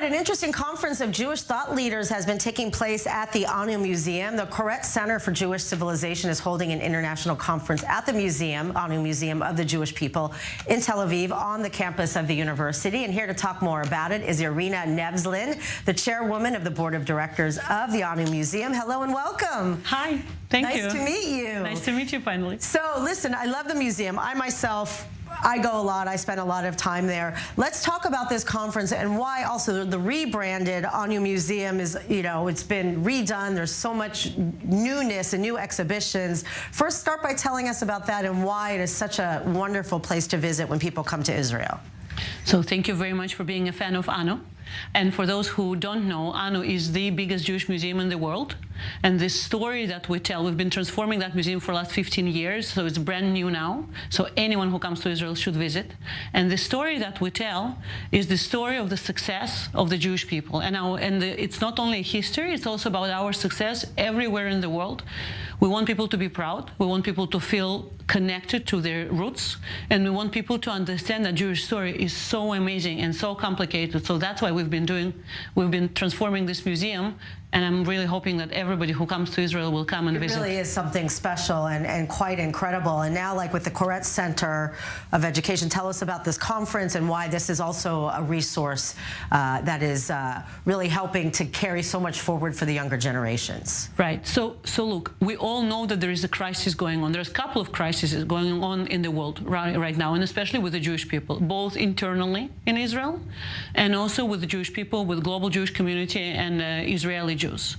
right, an interesting conference of Jewish thought leaders has been taking place at the Anu Museum. The Koret Center for Jewish Civilization is holding an international conference at the museum, Anu Museum of the Jewish People in Tel Aviv on the campus of the university. And here to talk more about it is IRINA NEVZLIN, the chairwoman of the board of directors of the Anu Museum. Hello and welcome. Hi, thank you. Nice to meet you. Nice to meet you finally. So listen, I love the museum. I go a lot. I spend a lot of time there. Let's talk about this conference and why also the rebranded Anu Museum is, it's been redone. There's so much newness and new exhibitions. First, start by telling us about that and why it is such a wonderful place to visit when people come to Israel. So thank you very much for being a fan of Anu. And for those who don't know, Anu is the biggest Jewish museum in the world. And the story that we tell, we've been transforming that museum for the last 15 years, so it's brand new now. So anyone who comes to Israel should visit. And the story that we tell is the story of the success of the Jewish people. It's not only history, it's also about our success everywhere in the world. We want people to be proud. We want people to feel connected to their roots. And we want people to understand that Jewish story is so amazing and so complicated. So that's why we've been transforming this museum. And I'm really hoping that everybody who comes to Israel will come and visit. It really is something special and quite incredible. And now, like with the Koret Center of Education, tell us about this conference and why this is also a resource that is really helping to carry so much forward for the younger generations. Right. So look, we all know that there is a crisis going on. There's a couple of crises going on in the world right now, and especially with the Jewish people, both internally in Israel and also with the Jewish people, with global Jewish community and Israeli Jews.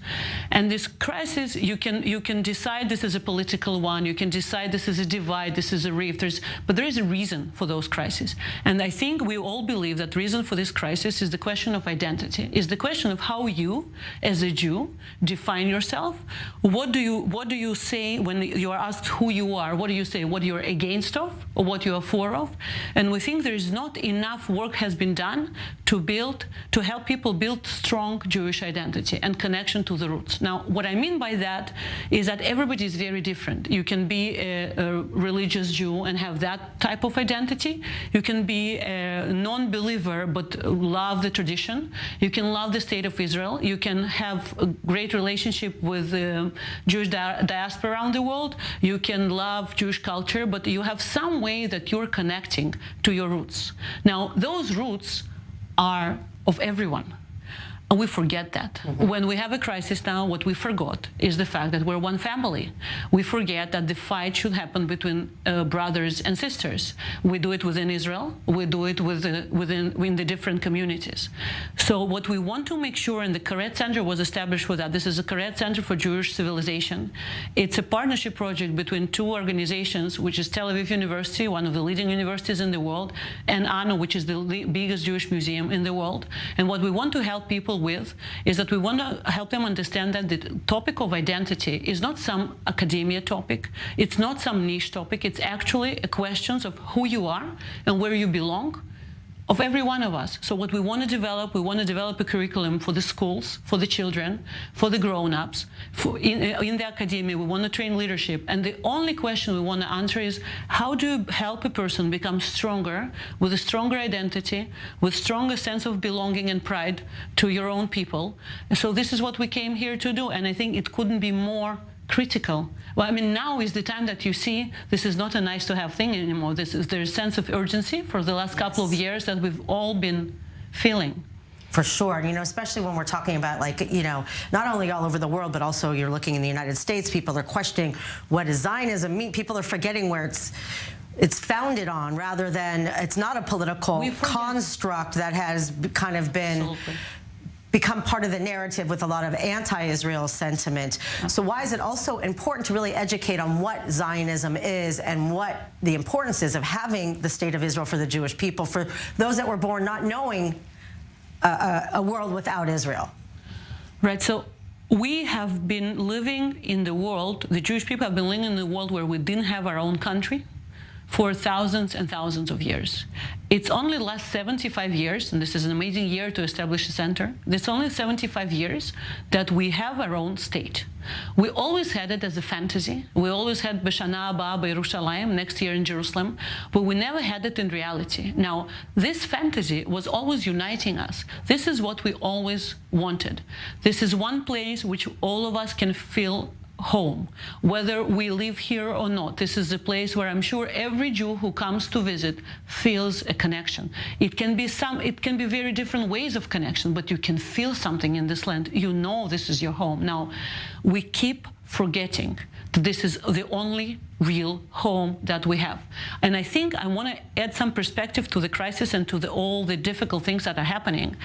And this crisis, you can decide this is a political one, you can decide this is a divide, this is a rift, but there is a reason for those crises. And I think we all believe that the reason for this crisis is the question of identity, is the question of how you, as a Jew, define yourself. What do you say when you are asked who you are? What do you say? What you're against of, or what you are for of? And we think there is not enough work has been done to help people build strong Jewish identity and connection to the roots. Now, what I mean by that is that everybody is very different. You can be a religious Jew and have that type of identity. You can be a non-believer but love the tradition. You can love the state of Israel. You can have a great relationship with the Jewish diaspora around the world. You can love Jewish culture, but you have some way that you're connecting to your roots. Now, those roots are of everyone. And we forget that. When we have a crisis now, what we forgot is the fact that we're one family. We forget that the fight should happen between brothers and sisters. We do it within Israel. We do it within the different communities. So what we want to make sure, and the Koret Center was established for that. This is a Koret Center for Jewish Civilization. It's a partnership project between two organizations, which is Tel Aviv University, one of the leading universities in the world, and Anu, which is the biggest Jewish museum in the world. And what we want to help people with is that we want to help them understand that the topic of identity is not some academia topic, it's not some niche topic, it's actually a question of who you are and where you belong of every one of us. So what we want to develop a curriculum for the schools, for the children, for the grown-ups, in the academia. We want to train leadership. And the only question we want to answer is, how do you help a person become stronger, with a stronger identity, with stronger sense of belonging and pride to your own people? And so this is what we came here to do. And I think it couldn't be more critical. Well, I mean, now is the time that you see this is not a nice to have thing anymore. There's a sense of urgency for the last couple of years that we've all been feeling. For sure, especially when we're talking about, not only all over the world, but also you're looking in the United States, people are questioning what does Zionism mean? People are forgetting where it's founded on, rather than it's not a political construct that has kind of been become part of the narrative with a lot of anti-Israel sentiment. So why is it also important to really educate on what Zionism is and what the importance is of having the state of Israel for the Jewish people, for those that were born not knowing a world without Israel? Right, so we have been living in the world, the Jewish people have been living in the world where we didn't have our own country for thousands and thousands of years. It's only the last 75 years, and this is an amazing year to establish a center, it's only 75 years that we have our own state. We always had it as a fantasy. We always had B'Shana Haba B'Yerushalayim, next year in Jerusalem, but we never had it in reality. Now, this fantasy was always uniting us. This is what we always wanted. This is one place which all of us can feel home, whether we live here or not. This is a place where I'm sure every Jew who comes to visit feels a connection. It can be very different ways of connection, but you can feel something in this land. You know this is your home. Now, we keep forgetting that this is the only real home that we have. And I think I want to add some perspective to the crisis and to all the difficult things that are happening.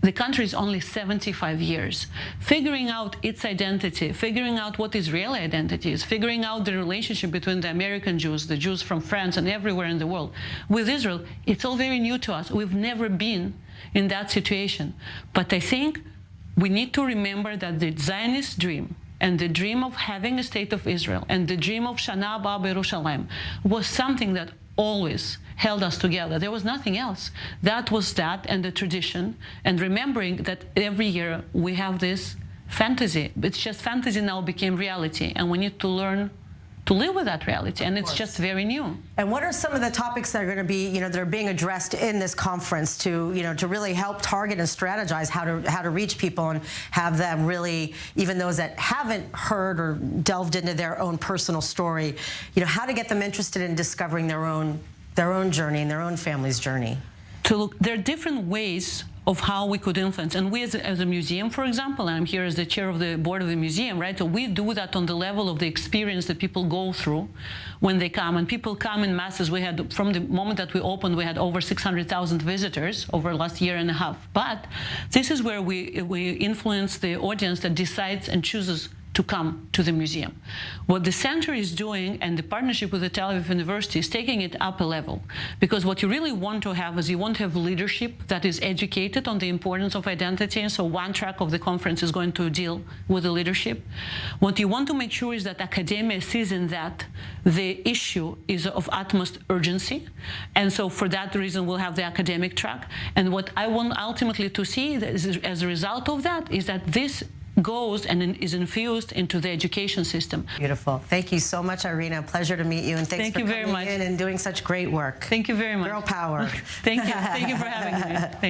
The country is only 75 years. Figuring out its identity, figuring out what Israeli identity is, figuring out the relationship between the American Jews, the Jews from France and everywhere in the world, with Israel, it's all very new to us. We've never been in that situation. But I think we need to remember that the Zionist dream and the dream of having a state of Israel and the dream of Shana Haba B'Yerushalayim was something that always held us together. There was nothing else. That was that and the tradition, and remembering that every year we have this fantasy. It's just fantasy now became reality, and we need to learn to live with that reality, and it's just very new. And what are some of the topics that are going to be, that are being addressed in this conference to, to really help target and strategize how to reach people and have them really, even those that haven't heard or delved into their own personal story, how to get them interested in discovering their own journey and their own family's journey? There are different ways of how we could influence. And we as a museum, for example, and I'm here as the chair of the board of the museum, right? So we do that on the level of the experience that people go through when they come. And people come in masses. We had, from the moment that we opened, we had over 600,000 visitors over the last year and a half. But this is where we influence the audience that decides and chooses to come to the museum. What the center is doing, and the partnership with the Tel Aviv University, is taking it up a level. Because what you really want to have is you want to have leadership that is educated on the importance of identity. And so one track of the conference is going to deal with the leadership. What you want to make sure is that academia sees in that the issue is of utmost urgency. And so for that reason, we'll have the academic track. And what I want ultimately to see as a result of that is that this goes and is infused into the education system. Beautiful. Thank you so much, Irina. Pleasure to meet you, and thanks for coming in and doing such great work. Thank you very much. Girl power. Thank you. Thank you for having me. Thank you.